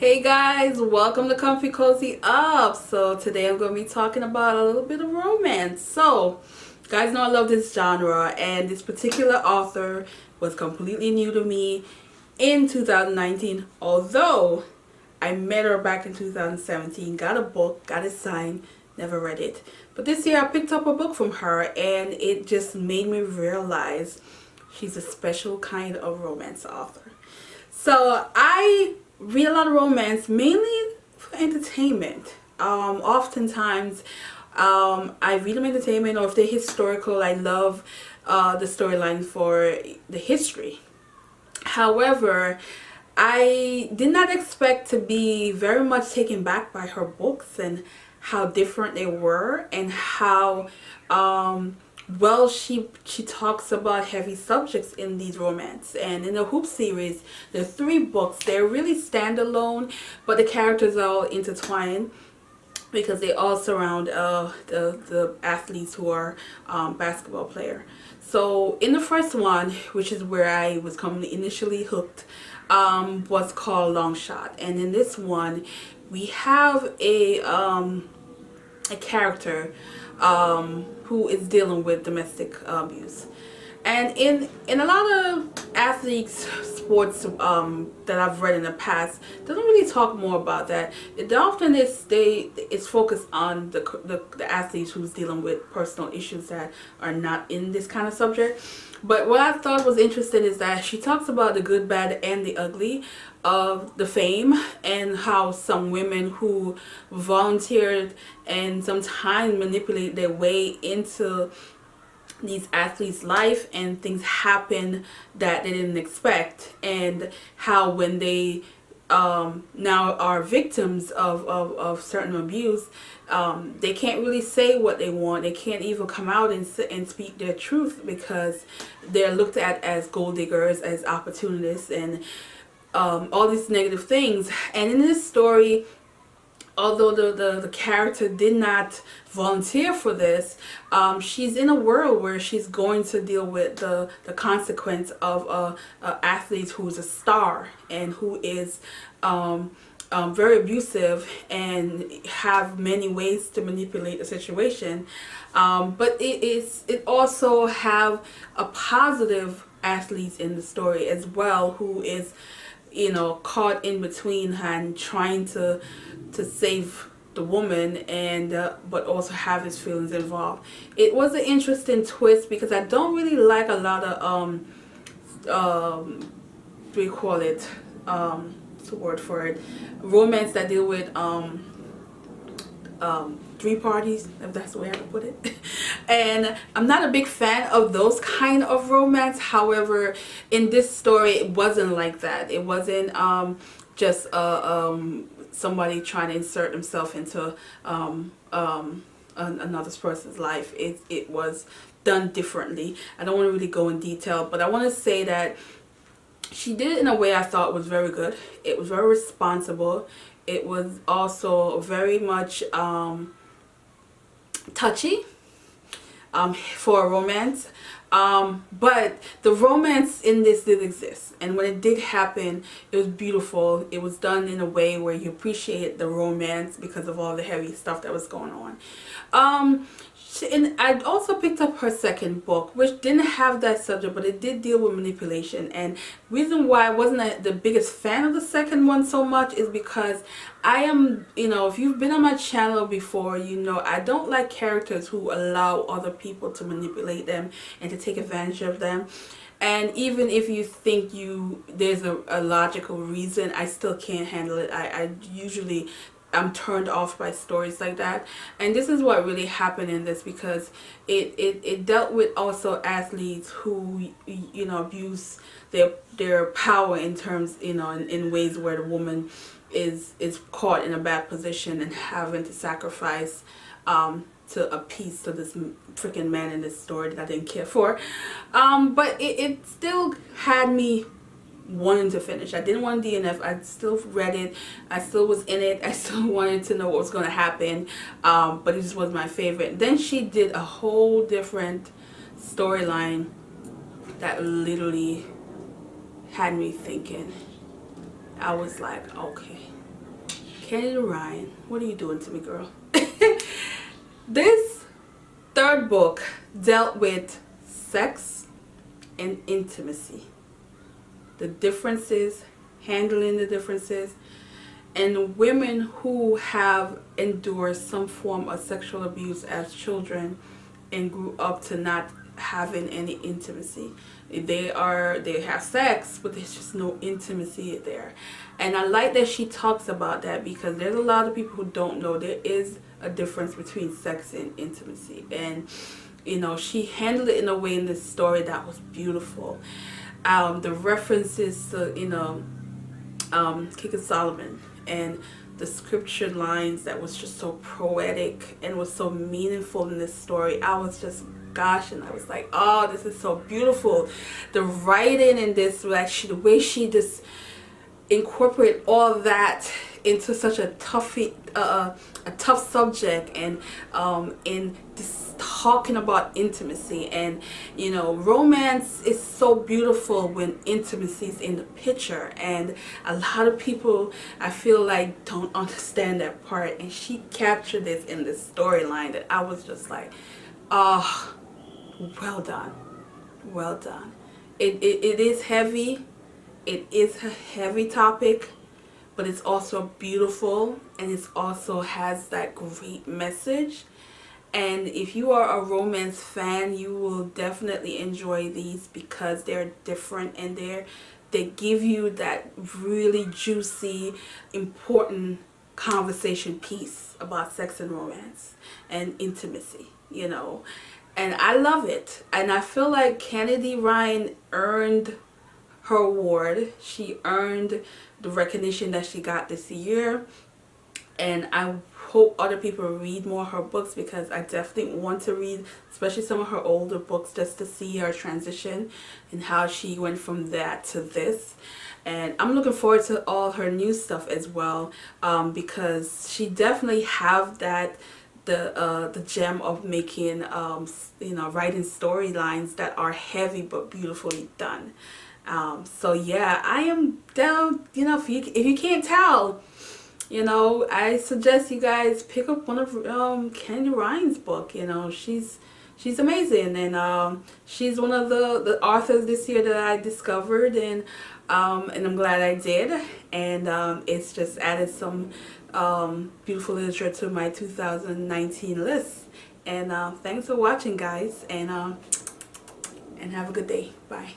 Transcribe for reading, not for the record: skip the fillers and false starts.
Hey guys, welcome to Comfy Cozy Up. So today I'm going to be talking about a little bit of romance. So, guys know I love this genre, and this particular author was completely new to me in 2019. Although I met her back in 2017, got a book, got it signed, never read it. But this year I picked up a book from her, and it just made me realize she's a special kind of romance author. So I read a lot of romance mainly for entertainment. Oftentimes, I read them entertainment, or if they're historical, I love the storyline for the history. However, I did not expect to be very much taken back by her books and how different they were, and how well she talks about heavy subjects in these romance. And in the Hoop series, there are 3 books. They're really standalone, but the characters are all intertwined because they all surround the athletes who are basketball player. So in the first one, which is where I was initially hooked, was called Long Shot. And in this one, we have a character who is dealing with domestic abuse. And in a lot of athletes sports that I've read in the past, they don't really talk more about that. It often it's focused on the athletes who's dealing with personal issues that are not in this kind of subject. But what I thought was interesting is that she talks about the good, bad, and the ugly of the fame, and how some women who volunteered and sometimes manipulate their way into these athletes' life, and things happen that they didn't expect, and how when they now are victims of certain abuse, they can't really say what they want. They can't even come out and speak their truth because they're looked at as gold diggers, as opportunists, and all these negative things. And in this story, although the character did not volunteer for this, she's in a world where she's going to deal with the consequence of a athlete who's a star and who is very abusive and have many ways to manipulate the situation. But it also have a positive athlete in the story as well, who is caught in between her and trying to save the woman, and but also have his feelings involved. It was an interesting twist because I don't really like a lot of what do you call it, what's the word for it, romance that deal with 3 parties, if that's the way I could put it. And I'm not a big fan of those kind of romance. However, in this story, it wasn't like that. It wasn't just somebody trying to insert himself into another person's life. It was done differently. I don't want to really go in detail, but I want to say that she did it in a way I thought was very good. It was very responsible. It was also very much touchy for a romance. But the romance in this did exist, and when it did happen, it was beautiful. It was done in a way where you appreciate the romance because of all the heavy stuff that was going on. And I also picked up her second book, which didn't have that subject, but it did deal with manipulation. And reason why I wasn't the biggest fan of the second one so much is because I am, if you've been on my channel before, I don't like characters who allow other people to manipulate them and to take advantage of them. And even if you think there's a logical reason, I still can't handle it. I'm turned off by stories like that. And this is what really happened in this, because it dealt with also athletes who abuse their power in terms in ways where the woman is caught in a bad position and having to sacrifice to appease to this freaking man in this story that I didn't care for. But it still had me wanting to finish. I didn't want DNF. I still read it. I still was in it. I still wanted to know what was going to happen. But it just was my favorite. Then she did a whole different storyline that literally had me thinking. I was like, okay, Kennedy Ryan, what are you doing to me, girl? This third book dealt with sex and intimacy, the differences, handling the differences, and women who have endured some form of sexual abuse as children and grew up to not having any intimacy. They have sex, but there's just no intimacy there. And I like that she talks about that, because there's a lot of people who don't know there is a difference between sex and intimacy. And she handled it in a way in this story that was beautiful. The references to King Solomon, and the scripture lines that was just so poetic and was so meaningful in this story. I was just, gosh, and I was like, oh, this is so beautiful. The writing in this, like the way she just incorporate all that into such a tough subject, and in this talking about intimacy. And romance is so beautiful when intimacy is in the picture, and a lot of people, I feel like, don't understand that part, and she captured this in this storyline that I was just like, oh, well done, well done. It is heavy. It is a heavy topic, but it's also beautiful, and it also has that great message. And if you are a romance fan, you will definitely enjoy these, because they're different, and they give you that really juicy, important conversation piece about sex and romance and intimacy, and I love it. And I feel like Kennedy Ryan earned her award. She earned the recognition that she got this year, and I hope other people read more of her books, because I definitely want to read especially some of her older books, just to see her transition and how she went from that to this. And I'm looking forward to all her new stuff as well, because she definitely have that the gem of making writing storylines that are heavy but beautifully done. So yeah, I am down. If you can't tell, I suggest you guys pick up one of Kennedy Ryan's book. She's amazing, and she's one of the authors this year that I discovered, and I'm glad I did. And it's just added some beautiful literature to my 2019 list. And thanks for watching, guys, and have a good day. Bye.